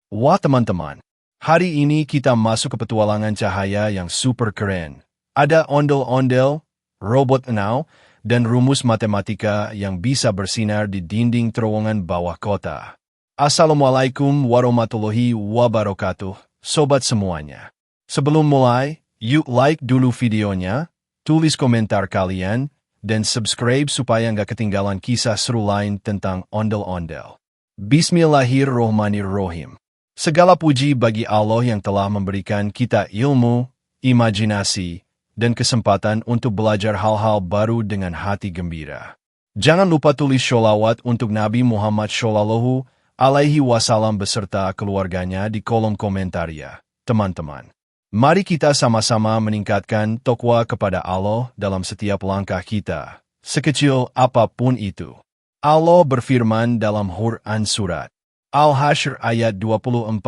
Wah teman-teman, hari ini kita masuk ke petualangan cahaya yang super keren. Ada ondel-ondel, robot enau, dan rumus matematika yang bisa bersinar di dinding terowongan bawah kota. Assalamualaikum warahmatullahi wabarakatuh, sobat semuanya. Sebelum mulai, yuk like dulu videonya, tulis komentar kalian, dan subscribe supaya nggak ketinggalan kisah seru lain tentang ondel-ondel. Bismillahirrohmanirrohim. Segala puji bagi Allah yang telah memberikan kita ilmu, imajinasi, dan kesempatan untuk belajar hal-hal baru dengan hati gembira. Jangan lupa tulis sholawat untuk Nabi Muhammad Shallallahu Alaihi Wasallam beserta keluarganya di kolom komentar ya, teman-teman. Mari kita sama-sama meningkatkan takwa kepada Allah dalam setiap langkah kita, sekecil apapun itu. Allah berfirman dalam Quran Surat Al-Hasyr ayat 24,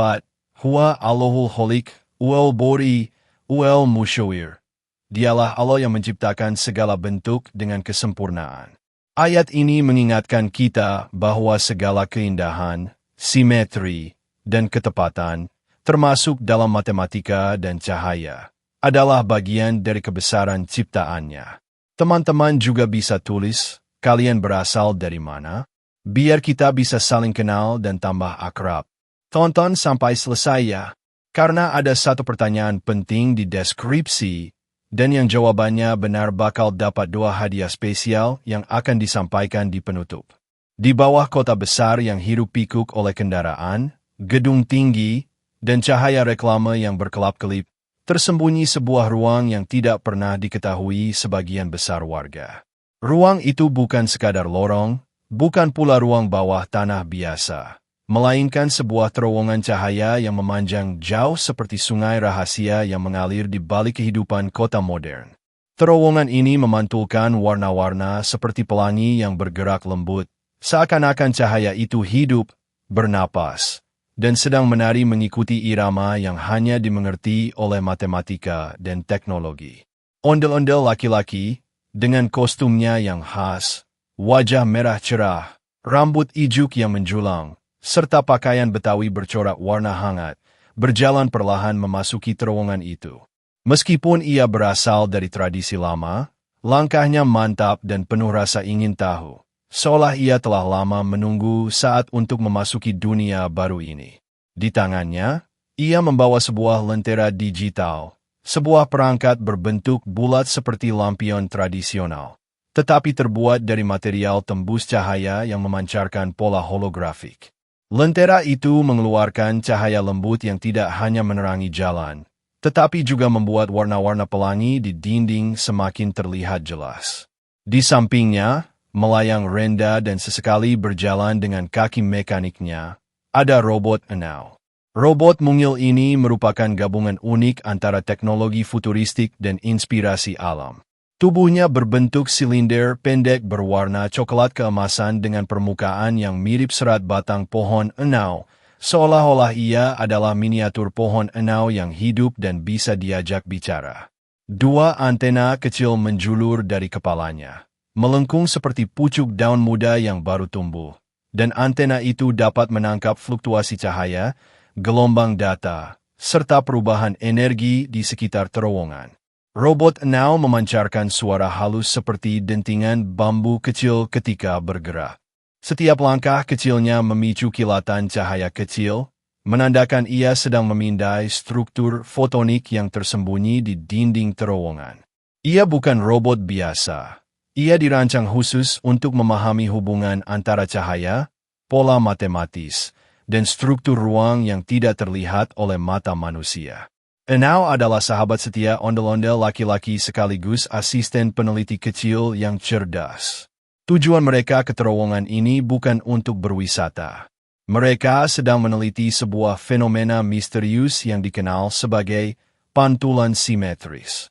Huwa Allahul Khaliq, Uwal Bori, Uwal Musyawir. Dialah Allah yang menciptakan segala bentuk dengan kesempurnaan. Ayat ini mengingatkan kita bahwa segala keindahan, simetri, dan ketepatan, termasuk dalam matematika dan cahaya, adalah bagian dari kebesaran ciptaannya. Teman-teman juga bisa tulis, kalian berasal dari mana? Biar kita bisa saling kenal dan tambah akrab. Tonton sampai selesai ya, karena ada satu pertanyaan penting di deskripsi, dan yang jawabannya benar bakal dapat 2 hadiah spesial yang akan disampaikan di penutup. Di bawah kota besar yang hiruk-pikuk oleh kendaraan, gedung tinggi, dan cahaya reklame yang berkelap-kelip, tersembunyi sebuah ruang yang tidak pernah diketahui sebagian besar warga. Ruang itu bukan sekadar lorong, bukan pula ruang bawah tanah biasa, melainkan sebuah terowongan cahaya yang memanjang jauh seperti sungai rahasia yang mengalir di balik kehidupan kota modern. Terowongan ini memantulkan warna-warna seperti pelangi yang bergerak lembut, seakan-akan cahaya itu hidup, bernapas, dan sedang menari mengikuti irama yang hanya dimengerti oleh matematika dan teknologi. Ondel-ondel laki-laki, dengan kostumnya yang khas, wajah merah cerah, rambut ijuk yang menjulang, serta pakaian Betawi bercorak warna hangat, berjalan perlahan memasuki terowongan itu. Meskipun ia berasal dari tradisi lama, langkahnya mantap dan penuh rasa ingin tahu, seolah ia telah lama menunggu saat untuk memasuki dunia baru ini. Di tangannya, ia membawa sebuah lentera digital, sebuah perangkat berbentuk bulat seperti lampion tradisional, tetapi terbuat dari material tembus cahaya yang memancarkan pola holografik. Lentera itu mengeluarkan cahaya lembut yang tidak hanya menerangi jalan, tetapi juga membuat warna-warna pelangi di dinding semakin terlihat jelas. Di sampingnya, melayang rendah dan sesekali berjalan dengan kaki mekaniknya, ada robot enau. Robot mungil ini merupakan gabungan unik antara teknologi futuristik dan inspirasi alam. Tubuhnya berbentuk silinder pendek berwarna coklat keemasan dengan permukaan yang mirip serat batang pohon enau, seolah-olah ia adalah miniatur pohon enau yang hidup dan bisa diajak bicara. 2 antena kecil menjulur dari kepalanya, melengkung seperti pucuk daun muda yang baru tumbuh, dan antena itu dapat menangkap fluktuasi cahaya, gelombang data, serta perubahan energi di sekitar terowongan. Robot enau memancarkan suara halus seperti dentingan bambu kecil ketika bergerak. Setiap langkah kecilnya memicu kilatan cahaya kecil, menandakan ia sedang memindai struktur fotonik yang tersembunyi di dinding terowongan. Ia bukan robot biasa. Ia dirancang khusus untuk memahami hubungan antara cahaya, pola matematis, dan struktur ruang yang tidak terlihat oleh mata manusia. Enau adalah sahabat setia ondel-ondel laki-laki sekaligus asisten peneliti kecil yang cerdas. Tujuan mereka ke terowongan ini bukan untuk berwisata. Mereka sedang meneliti sebuah fenomena misterius yang dikenal sebagai pantulan simetris.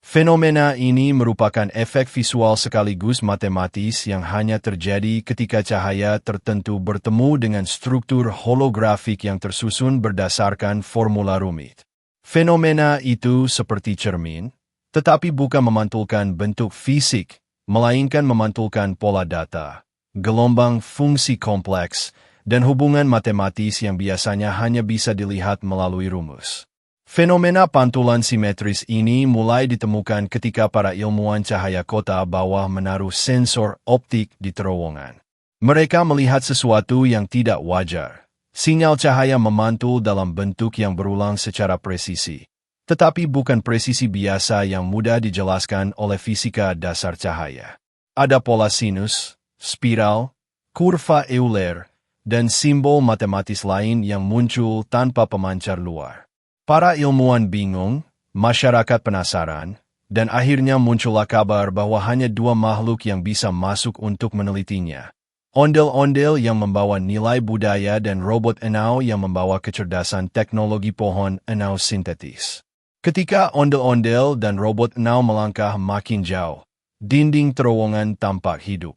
Fenomena ini merupakan efek visual sekaligus matematis yang hanya terjadi ketika cahaya tertentu bertemu dengan struktur holografik yang tersusun berdasarkan formula rumit. Fenomena itu seperti cermin, tetapi bukan memantulkan bentuk fisik, melainkan memantulkan pola data, gelombang fungsi kompleks, dan hubungan matematis yang biasanya hanya bisa dilihat melalui rumus. Fenomena pantulan simetris ini mulai ditemukan ketika para ilmuwan cahaya kota bawah menaruh sensor optik di terowongan. Mereka melihat sesuatu yang tidak wajar. Sinyal cahaya memantul dalam bentuk yang berulang secara presisi. Tetapi bukan presisi biasa yang mudah dijelaskan oleh fisika dasar cahaya. Ada pola sinus, spiral, kurva Euler, dan simbol matematis lain yang muncul tanpa pemancar luar. Para ilmuwan bingung, masyarakat penasaran, dan akhirnya muncullah kabar bahwa hanya dua makhluk yang bisa masuk untuk menelitinya. Ondel-ondel yang membawa nilai budaya dan robot enau yang membawa kecerdasan teknologi pohon enau sintetis. Ketika ondel-ondel dan robot enau melangkah makin jauh, dinding terowongan tampak hidup.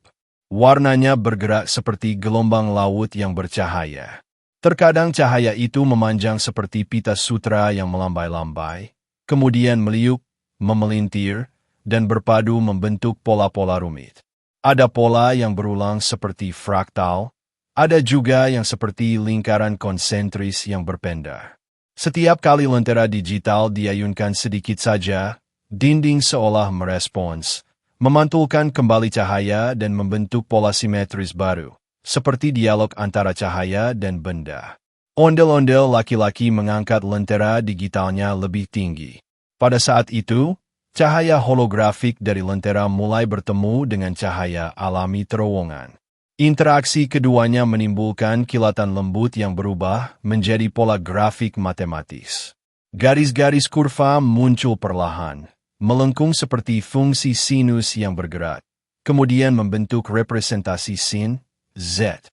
Warnanya bergerak seperti gelombang laut yang bercahaya. Terkadang cahaya itu memanjang seperti pita sutra yang melambai-lambai, kemudian meliuk, memelintir, dan berpadu membentuk pola-pola rumit. Ada pola yang berulang seperti fraktal, ada juga yang seperti lingkaran konsentris yang berpendar. Setiap kali lentera digital diayunkan sedikit saja, dinding seolah merespons, memantulkan kembali cahaya dan membentuk pola simetris baru, seperti dialog antara cahaya dan benda. Ondel-ondel laki-laki mengangkat lentera digitalnya lebih tinggi. Pada saat itu, cahaya holografik dari lentera mulai bertemu dengan cahaya alami terowongan. Interaksi keduanya menimbulkan kilatan lembut yang berubah menjadi pola grafik matematis. Garis-garis kurva muncul perlahan, melengkung seperti fungsi sinus yang bergerak, kemudian membentuk representasi sin, Z.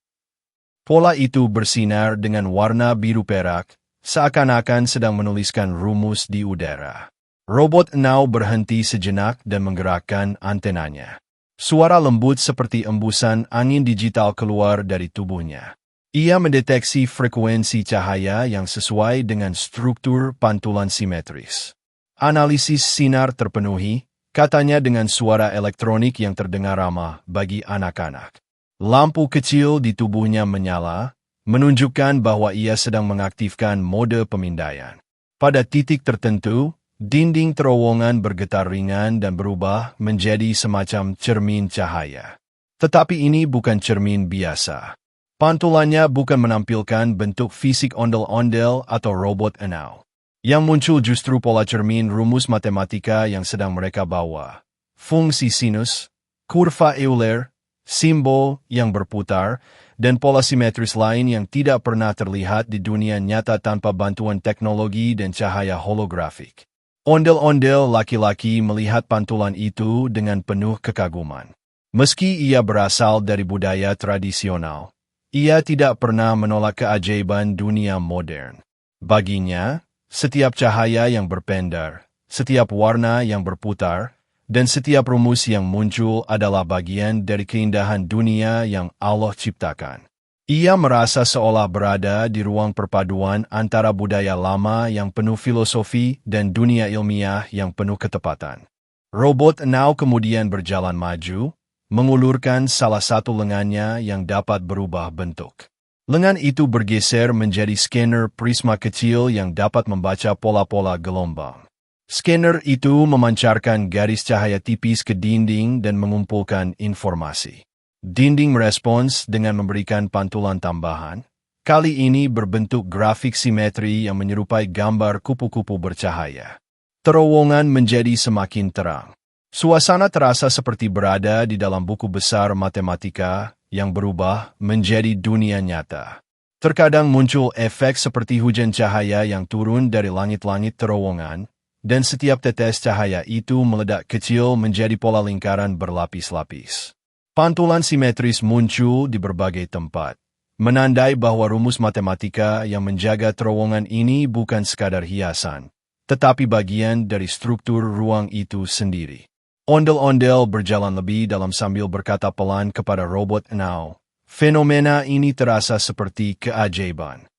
Pola itu bersinar dengan warna biru perak, seakan-akan sedang menuliskan rumus di udara. Robot enau berhenti sejenak dan menggerakkan antenanya. Suara lembut seperti embusan angin digital keluar dari tubuhnya. Ia mendeteksi frekuensi cahaya yang sesuai dengan struktur pantulan simetris. Analisis sinar terpenuhi, katanya dengan suara elektronik yang terdengar ramah bagi anak-anak. Lampu kecil di tubuhnya menyala, menunjukkan bahwa ia sedang mengaktifkan mode pemindaian. Pada titik tertentu, dinding terowongan bergetar ringan dan berubah menjadi semacam cermin cahaya. Tetapi ini bukan cermin biasa. Pantulannya bukan menampilkan bentuk fisik ondel-ondel atau robot enau. Yang muncul justru pola cermin rumus matematika yang sedang mereka bawa. Fungsi sinus, kurva Euler, simbol yang berputar, dan pola simetris lain yang tidak pernah terlihat di dunia nyata tanpa bantuan teknologi dan cahaya holografik. Ondel-ondel laki-laki melihat pantulan itu dengan penuh kekaguman. Meski ia berasal dari budaya tradisional, ia tidak pernah menolak keajaiban dunia modern. Baginya, setiap cahaya yang berpendar, setiap warna yang berputar, dan setiap rumus yang muncul adalah bagian dari keindahan dunia yang Allah ciptakan. Ia merasa seolah berada di ruang perpaduan antara budaya lama yang penuh filosofi dan dunia ilmiah yang penuh ketepatan. Robot enau kemudian berjalan maju, mengulurkan salah satu lengannya yang dapat berubah bentuk. Lengan itu bergeser menjadi scanner prisma kecil yang dapat membaca pola-pola gelombang. Scanner itu memancarkan garis cahaya tipis ke dinding dan mengumpulkan informasi. Dinding merespons dengan memberikan pantulan tambahan, kali ini berbentuk grafik simetri yang menyerupai gambar kupu-kupu bercahaya. Terowongan menjadi semakin terang. Suasana terasa seperti berada di dalam buku besar matematika yang berubah menjadi dunia nyata. Terkadang muncul efek seperti hujan cahaya yang turun dari langit-langit terowongan, dan setiap tetes cahaya itu meledak kecil menjadi pola lingkaran berlapis-lapis. Pantulan simetris muncul di berbagai tempat, menandai bahwa rumus matematika yang menjaga terowongan ini bukan sekadar hiasan, tetapi bagian dari struktur ruang itu sendiri. Ondel-ondel berjalan lebih dalam sambil berkata pelan kepada robot enau. Fenomena ini terasa seperti keajaiban.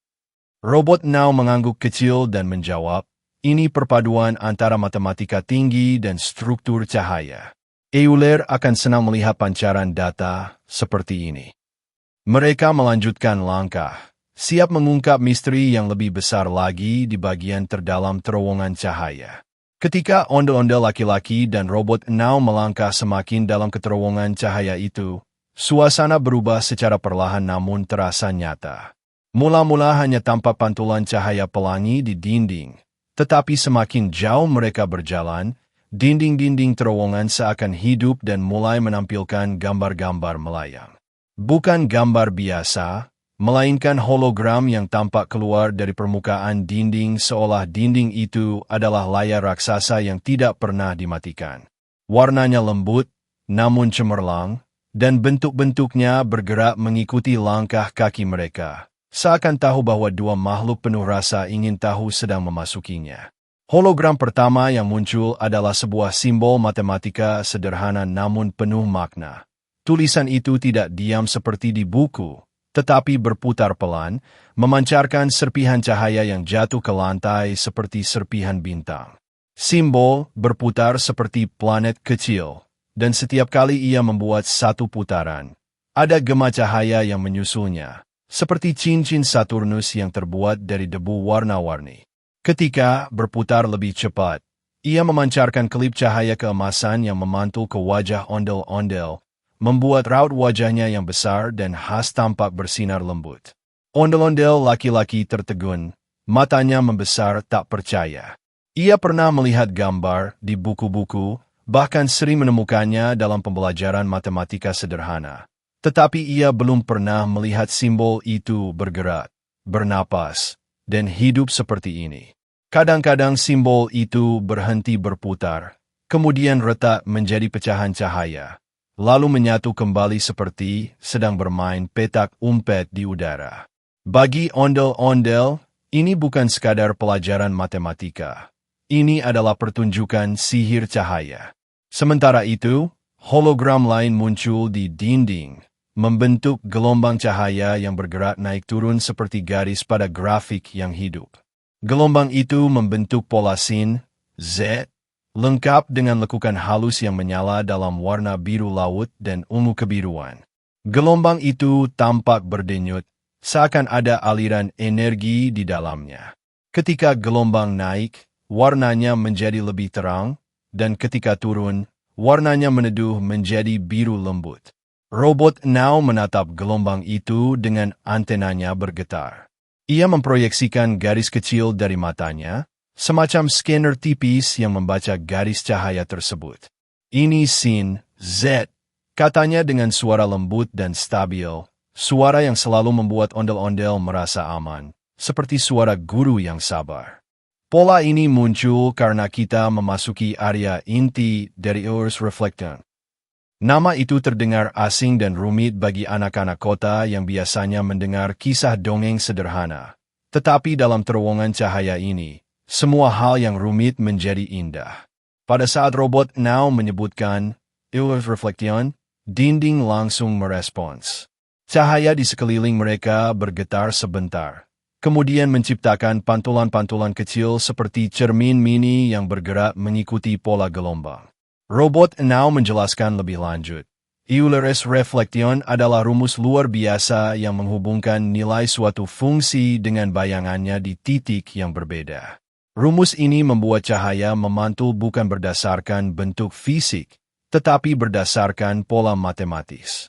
Robot enau mengangguk kecil dan menjawab, ini perpaduan antara matematika tinggi dan struktur cahaya. Euler akan senang melihat pancaran data seperti ini. Mereka melanjutkan langkah, siap mengungkap misteri yang lebih besar lagi di bagian terdalam terowongan cahaya. Ketika ondel-ondel laki-laki dan robot Now melangkah semakin dalam keterowongan cahaya itu, suasana berubah secara perlahan namun terasa nyata. Mula-mula hanya tampak pantulan cahaya pelangi di dinding, tetapi semakin jauh mereka berjalan, dinding-dinding terowongan seakan hidup dan mulai menampilkan gambar-gambar melayang. Bukan gambar biasa, melainkan hologram yang tampak keluar dari permukaan dinding seolah dinding itu adalah layar raksasa yang tidak pernah dimatikan. Warnanya lembut, namun cemerlang, dan bentuk-bentuknya bergerak mengikuti langkah kaki mereka, seakan tahu bahwa dua makhluk penuh rasa ingin tahu sedang memasukinya. Hologram pertama yang muncul adalah sebuah simbol matematika sederhana namun penuh makna. Tulisan itu tidak diam seperti di buku, tetapi berputar pelan, memancarkan serpihan cahaya yang jatuh ke lantai seperti serpihan bintang. Simbol berputar seperti planet kecil, dan setiap kali ia membuat satu putaran, ada gema cahaya yang menyusulnya, seperti cincin Saturnus yang terbuat dari debu warna-warni. Ketika berputar lebih cepat, ia memancarkan kelip cahaya keemasan yang memantul ke wajah ondel-ondel, membuat raut wajahnya yang besar dan khas tampak bersinar lembut. Ondel-ondel laki-laki tertegun, matanya membesar tak percaya. Ia pernah melihat gambar di buku-buku, bahkan sering menemukannya dalam pembelajaran matematika sederhana. Tetapi ia belum pernah melihat simbol itu bergerak, bernapas, dan hidup seperti ini. Kadang-kadang simbol itu berhenti berputar, kemudian retak menjadi pecahan cahaya, lalu menyatu kembali seperti sedang bermain petak umpet di udara. Bagi ondel-ondel, ini bukan sekadar pelajaran matematika. Ini adalah pertunjukan sihir cahaya. Sementara itu, hologram lain muncul di dinding, membentuk gelombang cahaya yang bergerak naik turun seperti garis pada grafik yang hidup. Gelombang itu membentuk pola sin, Z, lengkap dengan lekukan halus yang menyala dalam warna biru laut dan ungu kebiruan. Gelombang itu tampak berdenyut, seakan ada aliran energi di dalamnya. Ketika gelombang naik, warnanya menjadi lebih terang, dan ketika turun, warnanya meneduh menjadi biru lembut. Robot Now menatap gelombang itu dengan antenanya bergetar. Ia memproyeksikan garis kecil dari matanya, semacam scanner tipis yang membaca garis cahaya tersebut. Ini sin, Z, katanya dengan suara lembut dan stabil, suara yang selalu membuat ondel-ondel merasa aman, seperti suara guru yang sabar. Pola ini muncul karena kita memasuki area inti dari Earth Reflection. Nama itu terdengar asing dan rumit bagi anak-anak kota yang biasanya mendengar kisah dongeng sederhana. Tetapi dalam terowongan cahaya ini, semua hal yang rumit menjadi indah. Pada saat robot Now menyebutkan Earth Reflection, dinding langsung merespons. Cahaya di sekeliling mereka bergetar sebentar, kemudian menciptakan pantulan-pantulan kecil seperti cermin mini yang bergerak mengikuti pola gelombang. Robot Now menjelaskan lebih lanjut. Earth Reflection adalah rumus luar biasa yang menghubungkan nilai suatu fungsi dengan bayangannya di titik yang berbeda. Rumus ini membuat cahaya memantul bukan berdasarkan bentuk fisik, tetapi berdasarkan pola matematis.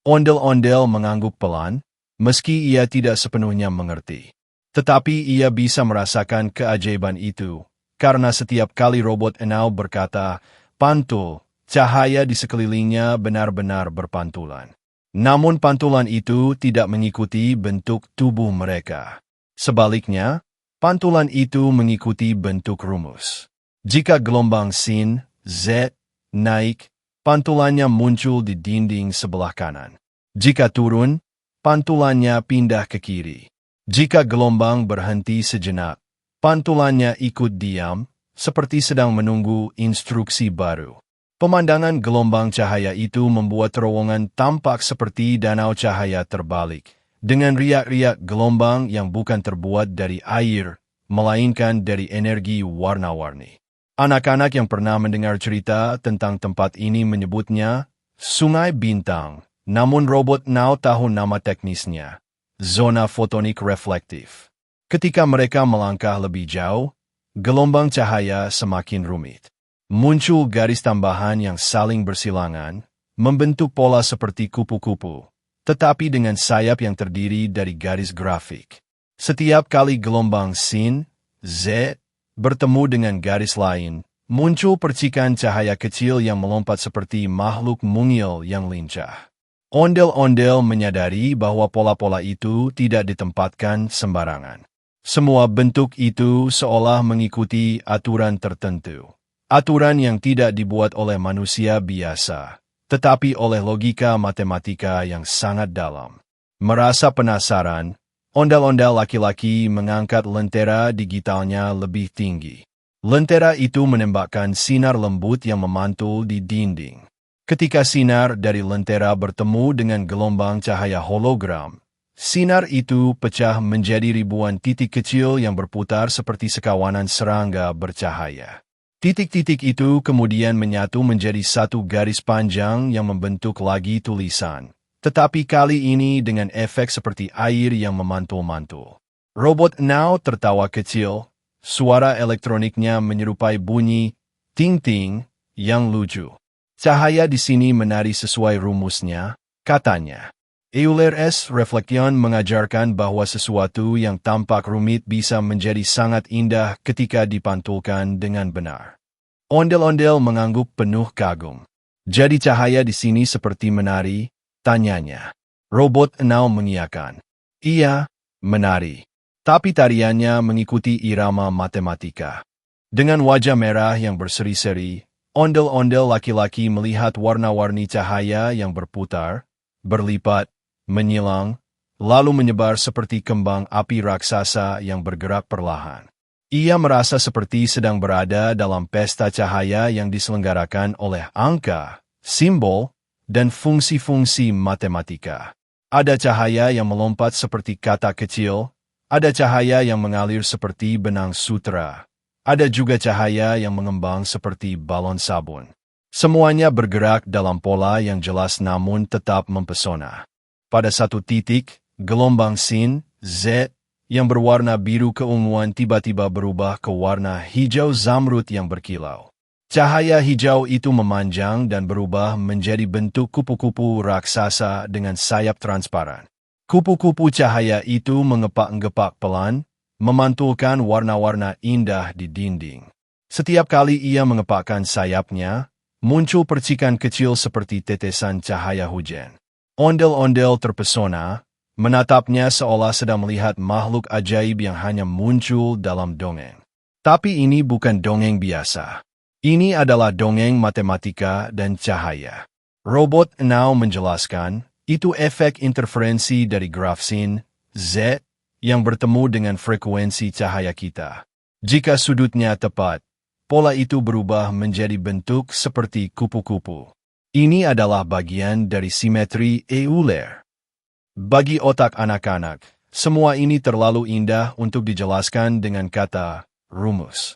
Ondel-ondel mengangguk pelan, meski ia tidak sepenuhnya mengerti. Tetapi ia bisa merasakan keajaiban itu, karena setiap kali robot Now berkata, pantul, cahaya di sekelilingnya benar-benar berpantulan. Namun pantulan itu tidak mengikuti bentuk tubuh mereka. Sebaliknya, pantulan itu mengikuti bentuk rumus. Jika gelombang sin, Z, naik, pantulannya muncul di dinding sebelah kanan. Jika turun, pantulannya pindah ke kiri. Jika gelombang berhenti sejenak, pantulannya ikut diam, seperti sedang menunggu instruksi baru. Pemandangan gelombang cahaya itu membuat terowongan tampak seperti danau cahaya terbalik, dengan riak-riak gelombang yang bukan terbuat dari air, melainkan dari energi warna-warni. Anak-anak yang pernah mendengar cerita tentang tempat ini menyebutnya Sungai Bintang, Namun robot Now tahu nama teknisnya, zona fotonik reflektif. Ketika mereka melangkah lebih jauh, gelombang cahaya semakin rumit. Muncul garis tambahan yang saling bersilangan, membentuk pola seperti kupu-kupu, tetapi dengan sayap yang terdiri dari garis grafik. Setiap kali gelombang sin, z, bertemu dengan garis lain, muncul percikan cahaya kecil yang melompat seperti makhluk mungil yang lincah. Ondel-ondel menyadari bahwa pola-pola itu tidak ditempatkan sembarangan. Semua bentuk itu seolah mengikuti aturan tertentu. Aturan yang tidak dibuat oleh manusia biasa, tetapi oleh logika matematika yang sangat dalam. Merasa penasaran, ondel-ondel laki-laki mengangkat lentera digitalnya lebih tinggi. Lentera itu menembakkan sinar lembut yang memantul di dinding. Ketika sinar dari lentera bertemu dengan gelombang cahaya hologram, sinar itu pecah menjadi ribuan titik kecil yang berputar seperti sekawanan serangga bercahaya. Titik-titik itu kemudian menyatu menjadi satu garis panjang yang membentuk lagi tulisan, tetapi kali ini dengan efek seperti air yang memantul-mantul. Robot Now tertawa kecil, suara elektroniknya menyerupai bunyi ting-ting yang lucu. Cahaya di sini menari sesuai rumusnya, katanya. Euler's reflection mengajarkan bahwa sesuatu yang tampak rumit bisa menjadi sangat indah ketika dipantulkan dengan benar. Ondel-ondel mengangguk penuh kagum. Jadi cahaya di sini seperti menari, tanyanya. Robot Now mengiyakan. Iya, menari. Tapi tariannya mengikuti irama matematika. Dengan wajah merah yang berseri-seri, ondel-ondel laki-laki melihat warna-warni cahaya yang berputar, berlipat, menyilang, lalu menyebar seperti kembang api raksasa yang bergerak perlahan. Ia merasa seperti sedang berada dalam pesta cahaya yang diselenggarakan oleh angka, simbol, dan fungsi-fungsi matematika. Ada cahaya yang melompat seperti kata kecil, ada cahaya yang mengalir seperti benang sutra. Ada juga cahaya yang mengembang seperti balon sabun. Semuanya bergerak dalam pola yang jelas namun tetap mempesona. Pada satu titik, gelombang sin, z, yang berwarna biru keunguan tiba-tiba berubah ke warna hijau zamrud yang berkilau. Cahaya hijau itu memanjang dan berubah menjadi bentuk kupu-kupu raksasa dengan sayap transparan. Kupu-kupu cahaya itu mengepak-ngepak pelan, memantulkan warna-warna indah di dinding. Setiap kali ia mengepakkan sayapnya, muncul percikan kecil seperti tetesan cahaya hujan. Ondel-ondel terpesona, menatapnya seolah sedang melihat makhluk ajaib yang hanya muncul dalam dongeng. Tapi ini bukan dongeng biasa. Ini adalah dongeng matematika dan cahaya. Robot Now menjelaskan, itu efek interferensi dari graf sin, z, yang bertemu dengan frekuensi cahaya kita. Jika sudutnya tepat, pola itu berubah menjadi bentuk seperti kupu-kupu. Ini adalah bagian dari simetri Euler. Bagi otak anak-anak, semua ini terlalu indah untuk dijelaskan dengan kata rumus.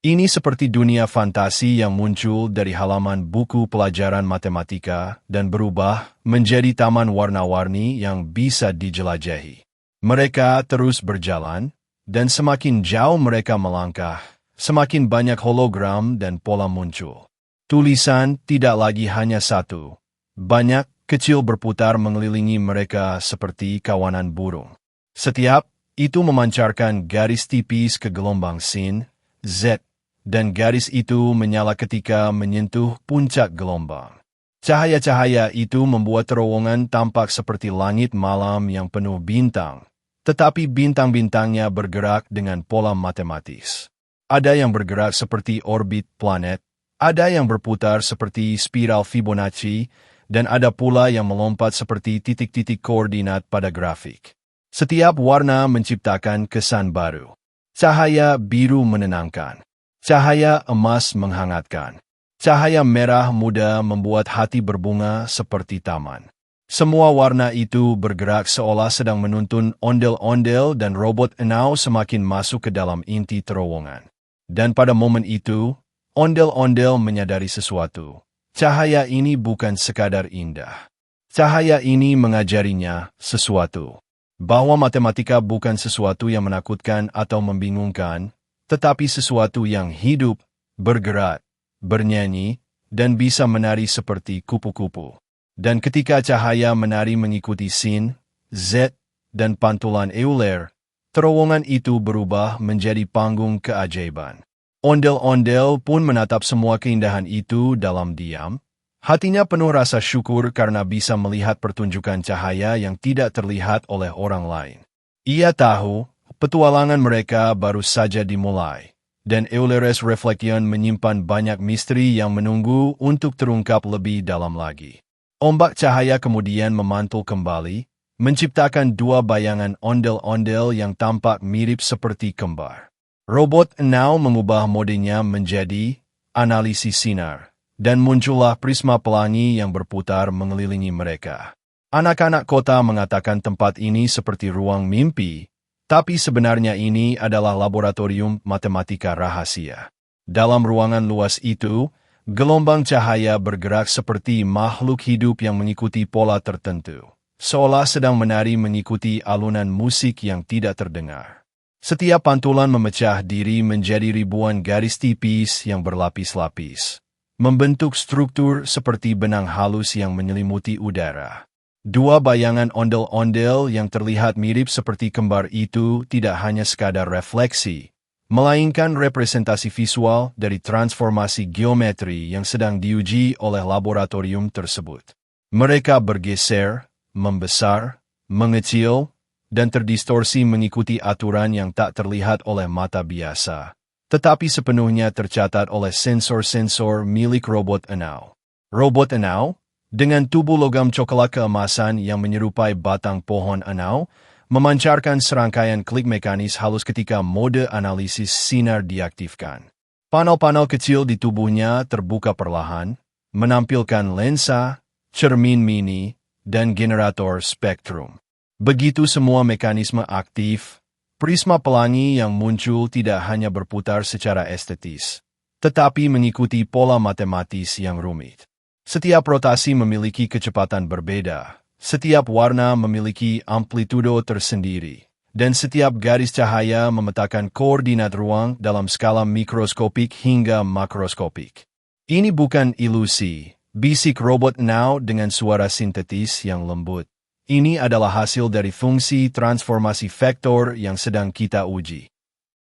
Ini seperti dunia fantasi yang muncul dari halaman buku pelajaran matematika dan berubah menjadi taman warna-warni yang bisa dijelajahi. Mereka terus berjalan, dan semakin jauh mereka melangkah, semakin banyak hologram dan pola muncul. Tulisan tidak lagi hanya satu. Banyak kecil berputar mengelilingi mereka seperti kawanan burung. Setiap itu memancarkan garis tipis ke gelombang sin, z, dan garis itu menyala ketika menyentuh puncak gelombang. Cahaya-cahaya itu membuat terowongan tampak seperti langit malam yang penuh bintang. Tetapi bintang-bintangnya bergerak dengan pola matematis. Ada yang bergerak seperti orbit planet, ada yang berputar seperti spiral Fibonacci, dan ada pula yang melompat seperti titik-titik koordinat pada grafik. Setiap warna menciptakan kesan baru. Cahaya biru menenangkan. Cahaya emas menghangatkan. Cahaya merah muda membuat hati berbunga seperti taman. Semua warna itu bergerak seolah sedang menuntun ondel-ondel dan robot Now semakin masuk ke dalam inti terowongan. Dan pada momen itu, ondel-ondel menyadari sesuatu. Cahaya ini bukan sekadar indah. Cahaya ini mengajarinya sesuatu. Bahwa matematika bukan sesuatu yang menakutkan atau membingungkan, tetapi sesuatu yang hidup, bergerak, bernyanyi, dan bisa menari seperti kupu-kupu. Dan ketika cahaya menari mengikuti sin, z, dan pantulan Euler, terowongan itu berubah menjadi panggung keajaiban. Ondel-ondel pun menatap semua keindahan itu dalam diam. Hatinya penuh rasa syukur karena bisa melihat pertunjukan cahaya yang tidak terlihat oleh orang lain. Ia tahu, petualangan mereka baru saja dimulai, dan Euler's Reflection menyimpan banyak misteri yang menunggu untuk terungkap lebih dalam lagi. Ombak cahaya kemudian memantul kembali, menciptakan dua bayangan ondel-ondel yang tampak mirip seperti kembar. Robot Now mengubah modenya menjadi analisis sinar, dan muncullah prisma pelangi yang berputar mengelilingi mereka. Anak-anak kota mengatakan tempat ini seperti ruang mimpi, tapi sebenarnya ini adalah laboratorium matematika rahasia. Dalam ruangan luas itu, gelombang cahaya bergerak seperti makhluk hidup yang mengikuti pola tertentu, seolah sedang menari mengikuti alunan musik yang tidak terdengar. Setiap pantulan memecah diri menjadi ribuan garis tipis yang berlapis-lapis, membentuk struktur seperti benang halus yang menyelimuti udara. Dua bayangan ondel-ondel yang terlihat mirip seperti kembar itu tidak hanya sekadar refleksi, melainkan representasi visual dari transformasi geometri yang sedang diuji oleh laboratorium tersebut. Mereka bergeser, membesar, mengecil, dan terdistorsi mengikuti aturan yang tak terlihat oleh mata biasa, tetapi sepenuhnya tercatat oleh sensor-sensor milik robot Now. Robot Now, dengan tubuh logam coklat keemasan yang menyerupai batang pohon Now, memancarkan serangkaian klik mekanis halus ketika mode analisis sinar diaktifkan. Panel-panel kecil di tubuhnya terbuka perlahan, menampilkan lensa, cermin mini, dan generator spektrum. Begitu semua mekanisme aktif, prisma pelangi yang muncul tidak hanya berputar secara estetis, tetapi mengikuti pola matematis yang rumit. Setiap rotasi memiliki kecepatan berbeda, setiap warna memiliki amplitudo tersendiri, dan setiap garis cahaya memetakan koordinat ruang dalam skala mikroskopik hingga makroskopik. Ini bukan ilusi, bisik robot Now dengan suara sintetis yang lembut. Ini adalah hasil dari fungsi transformasi vektor yang sedang kita uji.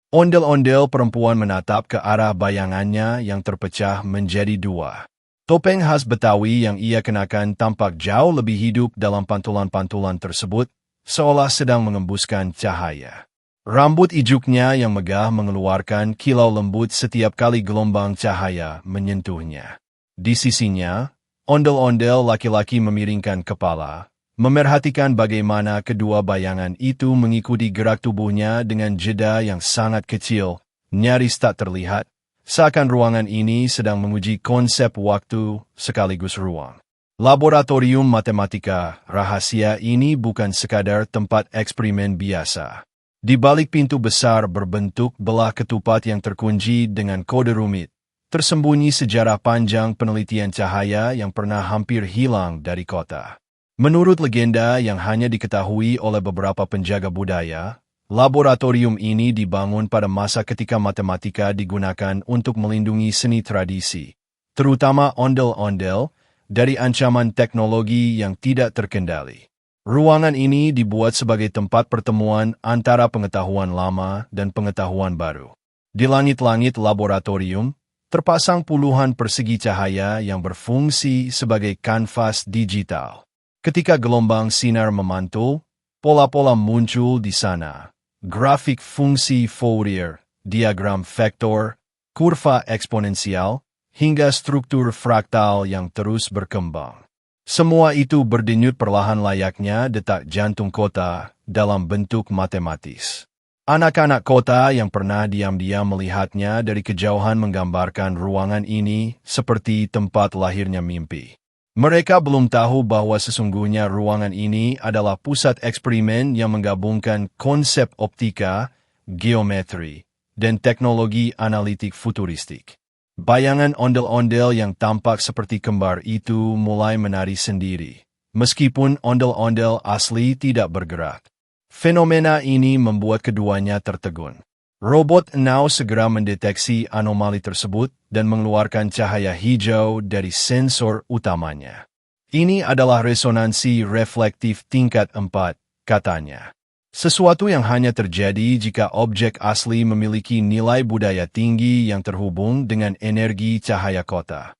Ondel-ondel perempuan menatap ke arah bayangannya yang terpecah menjadi dua. Topeng khas Betawi yang ia kenakan tampak jauh lebih hidup dalam pantulan-pantulan tersebut, seolah sedang mengembuskan cahaya. Rambut ijuknya yang megah mengeluarkan kilau lembut setiap kali gelombang cahaya menyentuhnya. Di sisinya, ondel-ondel laki-laki memiringkan kepala, memerhatikan bagaimana kedua bayangan itu mengikuti gerak tubuhnya dengan jeda yang sangat kecil, nyaris tak terlihat, seakan ruangan ini sedang menguji konsep waktu sekaligus ruang. Laboratorium matematika rahasia ini bukan sekadar tempat eksperimen biasa. Di balik pintu besar berbentuk belah ketupat yang terkunci dengan kode rumit, tersembunyi sejarah panjang penelitian cahaya yang pernah hampir hilang dari kota. Menurut legenda yang hanya diketahui oleh beberapa penjaga budaya, laboratorium ini dibangun pada masa ketika matematika digunakan untuk melindungi seni tradisi, terutama ondel-ondel, dari ancaman teknologi yang tidak terkendali. Ruangan ini dibuat sebagai tempat pertemuan antara pengetahuan lama dan pengetahuan baru. Di langit-langit laboratorium, terpasang puluhan persegi cahaya yang berfungsi sebagai kanvas digital. Ketika gelombang sinar memantul, pola-pola muncul di sana. Grafik fungsi Fourier, diagram vektor, kurva eksponensial, hingga struktur fraktal yang terus berkembang. Semua itu berdenyut perlahan layaknya detak jantung kota dalam bentuk matematis. Anak-anak kota yang pernah diam-diam melihatnya dari kejauhan menggambarkan ruangan ini seperti tempat lahirnya mimpi. Mereka belum tahu bahwa sesungguhnya ruangan ini adalah pusat eksperimen yang menggabungkan konsep optika, geometri, dan teknologi analitik futuristik. Bayangan ondel-ondel yang tampak seperti kembar itu mulai menari sendiri, meskipun ondel-ondel asli tidak bergerak. Fenomena ini membuat keduanya tertegun. Robot Now segera mendeteksi anomali tersebut dan mengeluarkan cahaya hijau dari sensor utamanya. Ini adalah resonansi reflektif tingkat 4, katanya. Sesuatu yang hanya terjadi jika objek asli memiliki nilai budaya tinggi yang terhubung dengan energi cahaya kota.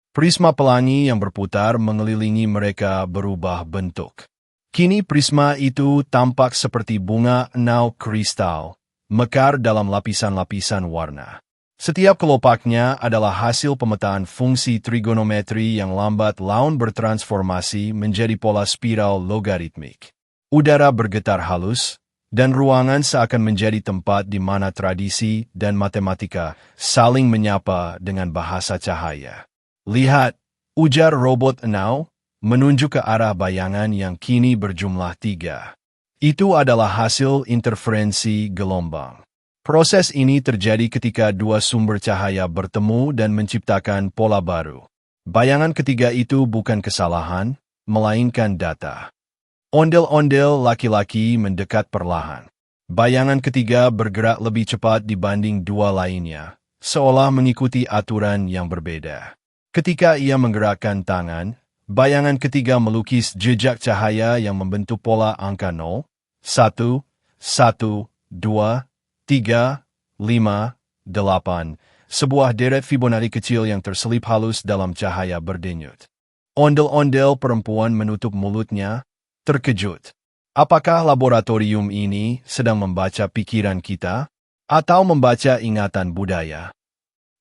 Prisma pelangi yang berputar mengelilingi mereka berubah bentuk. Kini prisma itu tampak seperti bunga Now kristal, mekar dalam lapisan-lapisan warna. Setiap kelopaknya adalah hasil pemetaan fungsi trigonometri yang lambat laun bertransformasi menjadi pola spiral logaritmik. Udara bergetar halus, dan ruangan seakan menjadi tempat di mana tradisi dan matematika saling menyapa dengan bahasa cahaya. Lihat, ujar robot Now, menunjuk ke arah bayangan yang kini berjumlah 3. Itu adalah hasil interferensi gelombang. Proses ini terjadi ketika dua sumber cahaya bertemu dan menciptakan pola baru. Bayangan ketiga itu bukan kesalahan, melainkan data. Ondel-ondel laki-laki mendekat perlahan. Bayangan ketiga bergerak lebih cepat dibanding dua lainnya, seolah mengikuti aturan yang berbeda. Ketika ia menggerakkan tangan, bayangan ketiga melukis jejak cahaya yang membentuk pola angka 0, 1, 1, 2, 3, 5, 8, sebuah deret Fibonacci kecil yang terselip halus dalam cahaya berdenyut. Ondel-ondel perempuan menutup mulutnya, terkejut. Apakah laboratorium ini sedang membaca pikiran kita, atau membaca ingatan budaya?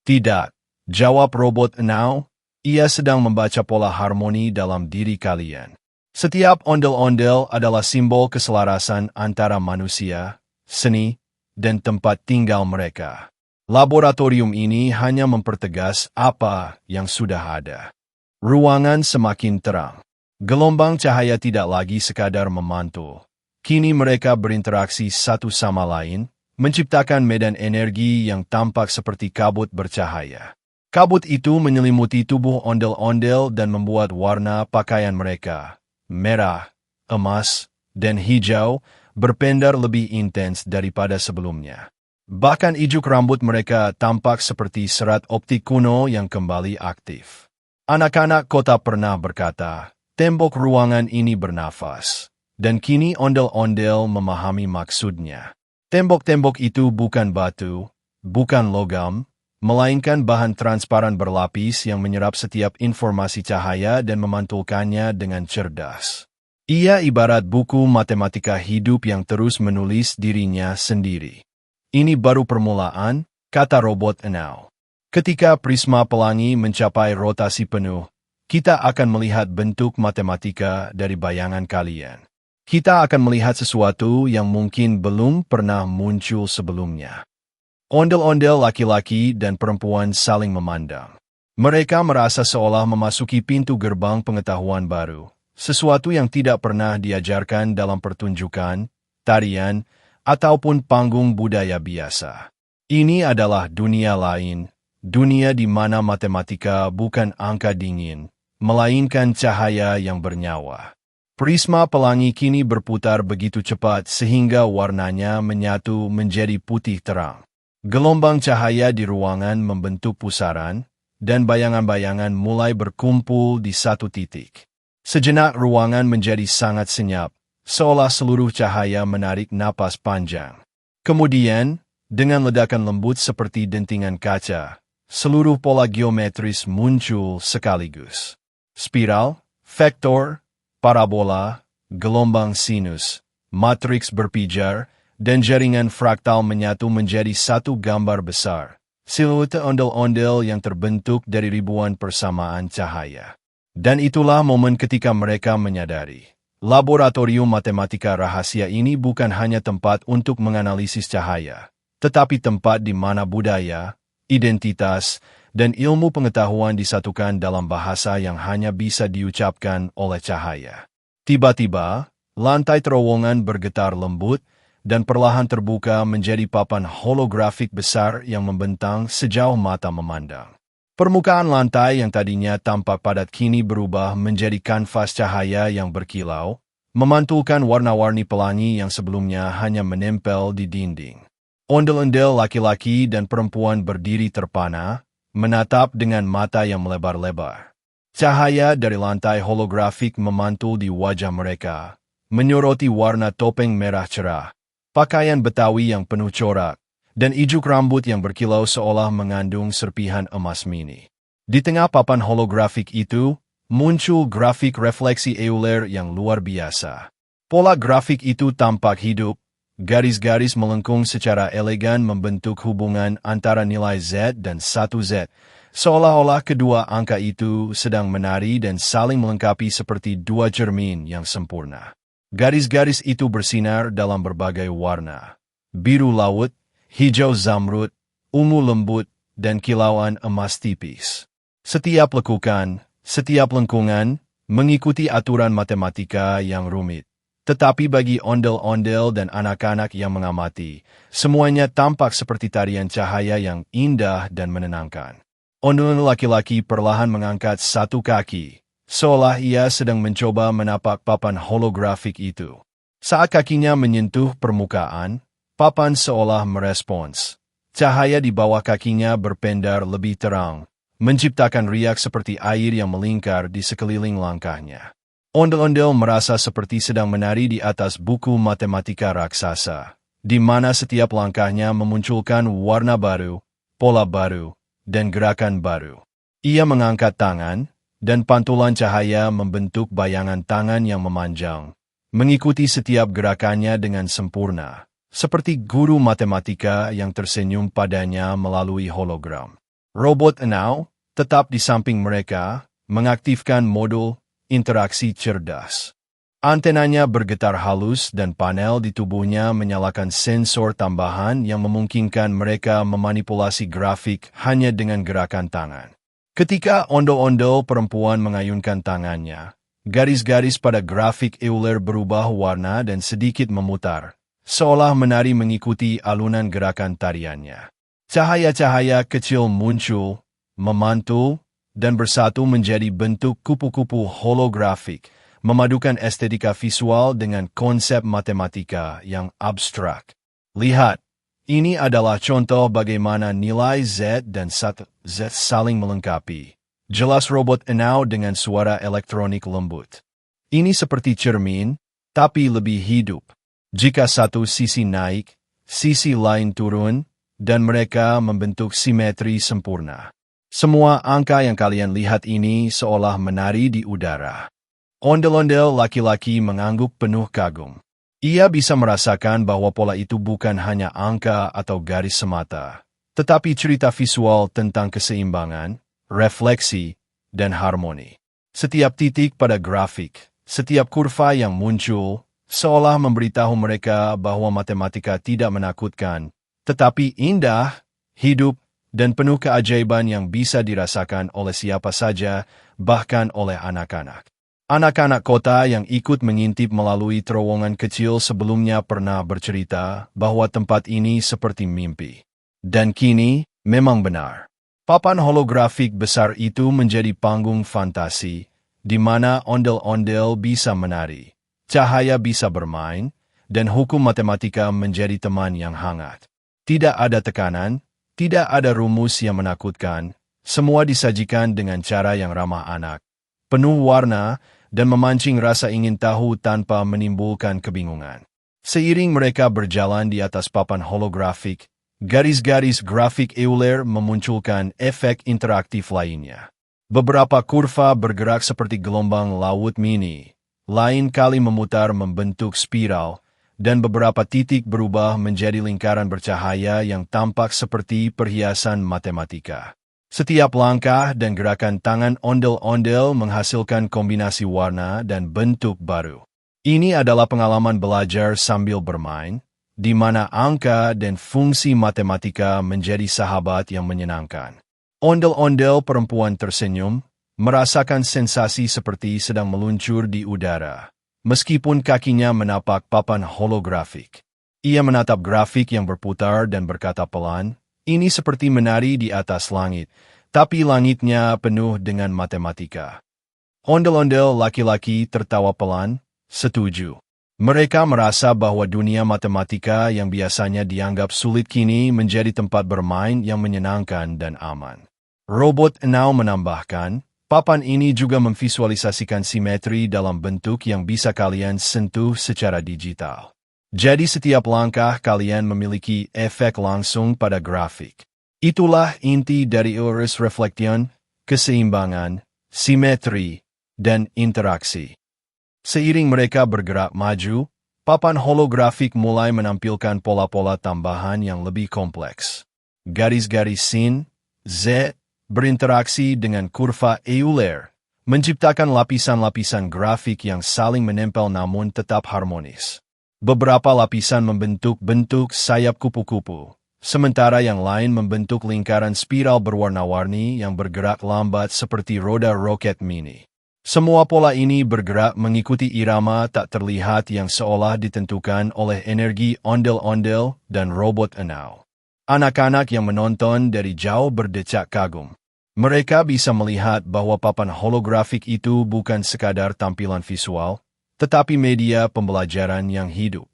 Tidak, jawab robot Now. Ia sedang membaca pola harmoni dalam diri kalian. Setiap ondel-ondel adalah simbol keselarasan antara manusia, seni, dan tempat tinggal mereka. Laboratorium ini hanya mempertegas apa yang sudah ada. Ruangan semakin terang. Gelombang cahaya tidak lagi sekadar memantul. Kini mereka berinteraksi satu sama lain, menciptakan medan energi yang tampak seperti kabut bercahaya. Kabut itu menyelimuti tubuh ondel-ondel dan membuat warna pakaian mereka, merah, emas, dan hijau, berpendar lebih intens daripada sebelumnya. Bahkan ijuk rambut mereka tampak seperti serat optik kuno yang kembali aktif. Anak-anak kota pernah berkata, tembok ruangan ini bernafas, dan kini ondel-ondel memahami maksudnya. Tembok-tembok itu bukan batu, bukan logam, melainkan bahan transparan berlapis yang menyerap setiap informasi cahaya dan memantulkannya dengan cerdas. Ia ibarat buku matematika hidup yang terus menulis dirinya sendiri. Ini baru permulaan, kata robot Now. Ketika prisma pelangi mencapai rotasi penuh, kita akan melihat bentuk matematika dari bayangan kalian. Kita akan melihat sesuatu yang mungkin belum pernah muncul sebelumnya. Ondel-ondel laki-laki dan perempuan saling memandang. Mereka merasa seolah memasuki pintu gerbang pengetahuan baru, sesuatu yang tidak pernah diajarkan dalam pertunjukan, tarian, ataupun panggung budaya biasa. Ini adalah dunia lain, dunia di mana matematika bukan angka dingin, melainkan cahaya yang bernyawa. Prisma pelangi kini berputar begitu cepat sehingga warnanya menyatu menjadi putih terang. Gelombang cahaya di ruangan membentuk pusaran, dan bayangan-bayangan mulai berkumpul di satu titik. Sejenak ruangan menjadi sangat senyap, seolah seluruh cahaya menarik napas panjang. Kemudian, dengan ledakan lembut seperti dentingan kaca, seluruh pola geometris muncul sekaligus. Spiral, vektor, parabola, gelombang sinus, matriks berpijar, dan jaringan fraktal menyatu menjadi satu gambar besar, siluet ondel-ondel yang terbentuk dari ribuan persamaan cahaya. Dan itulah momen ketika mereka menyadari, laboratorium matematika rahasia ini bukan hanya tempat untuk menganalisis cahaya, tetapi tempat di mana budaya, identitas, dan ilmu pengetahuan disatukan dalam bahasa yang hanya bisa diucapkan oleh cahaya. Tiba-tiba, lantai terowongan bergetar lembut, dan perlahan terbuka menjadi papan holografik besar yang membentang sejauh mata memandang. Permukaan lantai yang tadinya tampak padat kini berubah menjadi kanvas cahaya yang berkilau, memantulkan warna-warni pelangi yang sebelumnya hanya menempel di dinding. Ondel-ondel laki-laki dan perempuan berdiri terpana, menatap dengan mata yang melebar-lebar. Cahaya dari lantai holografik memantul di wajah mereka, menyoroti warna topeng merah cerah, pakaian Betawi yang penuh corak, dan ijuk rambut yang berkilau seolah mengandung serpihan emas mini. Di tengah papan holografik itu, muncul grafik refleksi euler yang luar biasa. Pola grafik itu tampak hidup, garis-garis melengkung secara elegan membentuk hubungan antara nilai Z dan 1Z, seolah-olah kedua angka itu sedang menari dan saling melengkapi seperti dua cermin yang sempurna. Garis-garis itu bersinar dalam berbagai warna. Biru laut, hijau zamrud, ungu lembut, dan kilauan emas tipis. Setiap lekukan, setiap lengkungan, mengikuti aturan matematika yang rumit. Tetapi bagi ondel-ondel dan anak-anak yang mengamati, semuanya tampak seperti tarian cahaya yang indah dan menenangkan. Ondel laki-laki perlahan mengangkat satu kaki, seolah ia sedang mencoba menapak papan holografik itu. Saat kakinya menyentuh permukaan, papan seolah merespons. Cahaya di bawah kakinya berpendar lebih terang, menciptakan riak seperti air yang melingkar di sekeliling langkahnya. Ondel-ondel merasa seperti sedang menari di atas buku matematika raksasa, di mana setiap langkahnya memunculkan warna baru, pola baru, dan gerakan baru. Ia mengangkat tangan, dan pantulan cahaya membentuk bayangan tangan yang memanjang, mengikuti setiap gerakannya dengan sempurna, seperti guru matematika yang tersenyum padanya melalui hologram. Robot Enau tetap di samping mereka, mengaktifkan modul interaksi cerdas. Antenanya bergetar halus dan panel di tubuhnya menyalakan sensor tambahan yang memungkinkan mereka memanipulasi grafik hanya dengan gerakan tangan. Ketika ondel-ondel perempuan mengayunkan tangannya, garis-garis pada grafik euler berubah warna dan sedikit memutar, seolah menari mengikuti alunan gerakan tariannya. Cahaya-cahaya kecil muncul, memantul, dan bersatu menjadi bentuk kupu-kupu holografik, memadukan estetika visual dengan konsep matematika yang abstrak. Lihat, ini adalah contoh bagaimana nilai Z dan 1Z saling melengkapi. Jelas robot Enau dengan suara elektronik lembut. Ini seperti cermin, tapi lebih hidup. Jika satu sisi naik, sisi lain turun, dan mereka membentuk simetri sempurna. Semua angka yang kalian lihat ini seolah menari di udara. Ondel-ondel laki-laki mengangguk penuh kagum. Ia bisa merasakan bahwa pola itu bukan hanya angka atau garis semata, tetapi cerita visual tentang keseimbangan, refleksi, dan harmoni. Setiap titik pada grafik, setiap kurva yang muncul, seolah memberitahu mereka bahwa matematika tidak menakutkan, tetapi indah, hidup, dan penuh keajaiban yang bisa dirasakan oleh siapa saja, bahkan oleh anak-anak. Anak-anak kota yang ikut mengintip melalui terowongan kecil sebelumnya pernah bercerita bahwa tempat ini seperti mimpi. Dan kini, memang benar. Papan holografik besar itu menjadi panggung fantasi, di mana ondel-ondel bisa menari, cahaya bisa bermain, dan hukum matematika menjadi teman yang hangat. Tidak ada tekanan, tidak ada rumus yang menakutkan, semua disajikan dengan cara yang ramah anak, penuh warna, dan memancing rasa ingin tahu tanpa menimbulkan kebingungan. Seiring mereka berjalan di atas papan holografik, garis-garis grafik euler memunculkan efek interaktif lainnya. Beberapa kurva bergerak seperti gelombang laut mini, lain kali memutar membentuk spiral, dan beberapa titik berubah menjadi lingkaran bercahaya yang tampak seperti perhiasan matematika. Setiap langkah dan gerakan tangan ondel-ondel menghasilkan kombinasi warna dan bentuk baru. Ini adalah pengalaman belajar sambil bermain, di mana angka dan fungsi matematika menjadi sahabat yang menyenangkan. Ondel-ondel perempuan tersenyum, merasakan sensasi seperti sedang meluncur di udara. Meskipun kakinya menapak papan holografik. Ia menatap grafik yang berputar dan berkata pelan, ini seperti menari di atas langit, tapi langitnya penuh dengan matematika. Ondel-ondel laki-laki tertawa pelan, setuju. Mereka merasa bahwa dunia matematika yang biasanya dianggap sulit kini menjadi tempat bermain yang menyenangkan dan aman. Robot Now menambahkan, papan ini juga memvisualisasikan simetri dalam bentuk yang bisa kalian sentuh secara digital. Jadi setiap langkah kalian memiliki efek langsung pada grafik. Itulah inti dari Iris Reflection, keseimbangan, simetri, dan interaksi. Seiring mereka bergerak maju, papan holografik mulai menampilkan pola-pola tambahan yang lebih kompleks. Garis-garis sin, Z, berinteraksi dengan kurva Euler, menciptakan lapisan-lapisan grafik yang saling menempel namun tetap harmonis. Beberapa lapisan membentuk bentuk sayap kupu-kupu, sementara yang lain membentuk lingkaran spiral berwarna-warni yang bergerak lambat seperti roda roket mini. Semua pola ini bergerak mengikuti irama tak terlihat yang seolah ditentukan oleh energi ondel-ondel dan robot Now. Anak-anak yang menonton dari jauh berdecak kagum. Mereka bisa melihat bahwa papan holografik itu bukan sekadar tampilan visual, tetapi media pembelajaran yang hidup.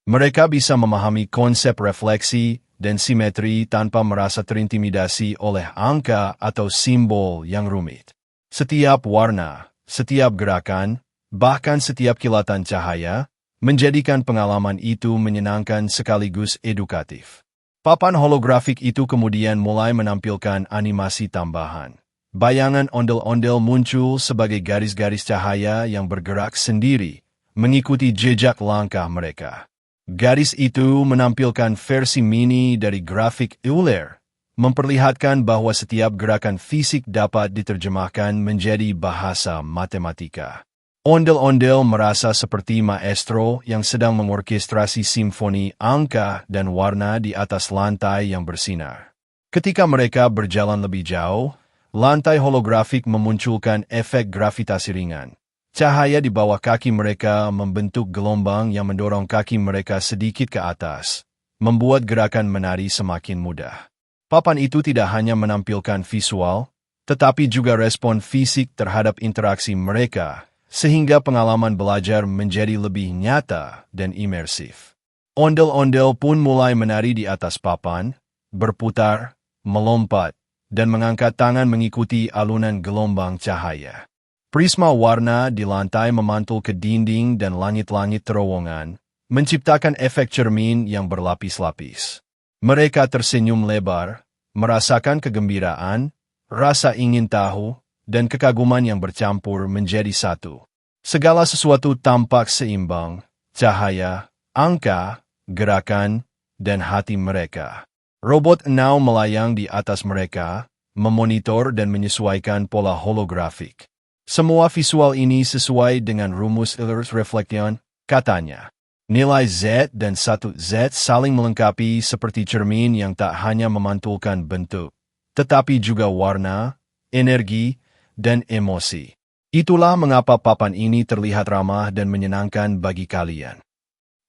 Mereka bisa memahami konsep refleksi dan simetri tanpa merasa terintimidasi oleh angka atau simbol yang rumit. Setiap warna, setiap gerakan, bahkan setiap kilatan cahaya, menjadikan pengalaman itu menyenangkan sekaligus edukatif. Papan holografik itu kemudian mulai menampilkan animasi tambahan. Bayangan ondel-ondel muncul sebagai garis-garis cahaya yang bergerak sendiri, mengikuti jejak langkah mereka. Garis itu menampilkan versi mini dari grafik Euler, memperlihatkan bahwa setiap gerakan fisik dapat diterjemahkan menjadi bahasa matematika. Ondel-ondel merasa seperti maestro yang sedang mengorkestrasi simfoni angka dan warna di atas lantai yang bersinar. Ketika mereka berjalan lebih jauh, lantai holografik memunculkan efek gravitasi ringan. Cahaya di bawah kaki mereka membentuk gelombang yang mendorong kaki mereka sedikit ke atas, membuat gerakan menari semakin mudah. Papan itu tidak hanya menampilkan visual, tetapi juga respon fisik terhadap interaksi mereka, sehingga pengalaman belajar menjadi lebih nyata dan imersif. Ondel-ondel pun mulai menari di atas papan, berputar, melompat, dan mengangkat tangan mengikuti alunan gelombang cahaya. Prisma warna di lantai memantul ke dinding dan langit-langit terowongan, menciptakan efek cermin yang berlapis-lapis. Mereka tersenyum lebar, merasakan kegembiraan, rasa ingin tahu, dan kekaguman yang bercampur menjadi satu. Segala sesuatu tampak seimbang, cahaya, angka, gerakan, dan hati mereka. Robot Now melayang di atas mereka, memonitor dan menyesuaikan pola holografik. Semua visual ini sesuai dengan rumus Iris Reflection, katanya. Nilai Z dan 1Z saling melengkapi seperti cermin yang tak hanya memantulkan bentuk, tetapi juga warna, energi, dan emosi. Itulah mengapa papan ini terlihat ramah dan menyenangkan bagi kalian.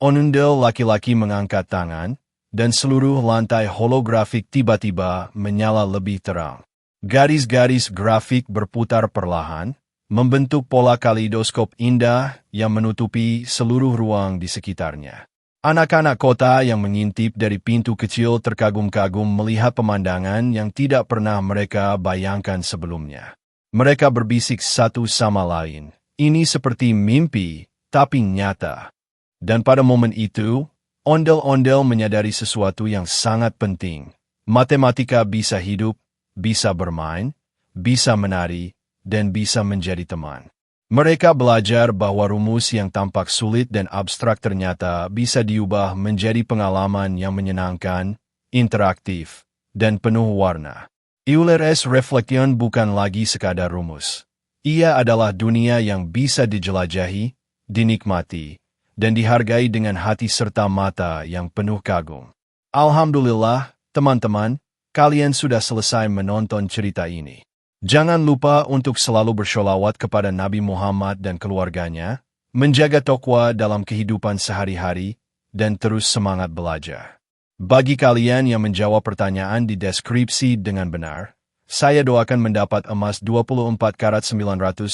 Ondel laki-laki mengangkat tangan, dan seluruh lantai holografik tiba-tiba menyala lebih terang. Garis-garis grafik berputar perlahan, membentuk pola kaleidoskop indah yang menutupi seluruh ruang di sekitarnya. Anak-anak kota yang mengintip dari pintu kecil terkagum-kagum melihat pemandangan yang tidak pernah mereka bayangkan sebelumnya. Mereka berbisik satu sama lain, ini seperti mimpi, tapi nyata. Dan pada momen itu, ondel-ondel menyadari sesuatu yang sangat penting. Matematika bisa hidup, bisa bermain, bisa menari, dan bisa menjadi teman. Mereka belajar bahwa rumus yang tampak sulit dan abstrak ternyata bisa diubah menjadi pengalaman yang menyenangkan, interaktif, dan penuh warna. Iris Reflection bukan lagi sekadar rumus. Ia adalah dunia yang bisa dijelajahi, dinikmati, dan dihargai dengan hati serta mata yang penuh kagum. Alhamdulillah, teman-teman, kalian sudah selesai menonton cerita ini. Jangan lupa untuk selalu bersholawat kepada Nabi Muhammad dan keluarganya, menjaga taqwa dalam kehidupan sehari-hari, dan terus semangat belajar. Bagi kalian yang menjawab pertanyaan di deskripsi dengan benar, Saya doakan mendapat emas 24 karat 999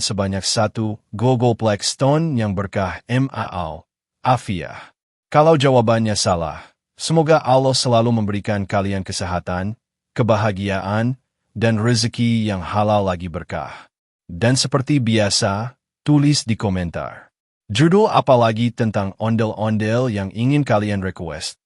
sebanyak 1 Googleplex Stone yang berkah Maal. Afiah. Kalau jawabannya salah, semoga Allah selalu memberikan kalian kesehatan, kebahagiaan, dan rezeki yang halal lagi berkah. Dan seperti biasa, tulis di komentar. Judul apa lagi tentang ondel-ondel yang ingin kalian request.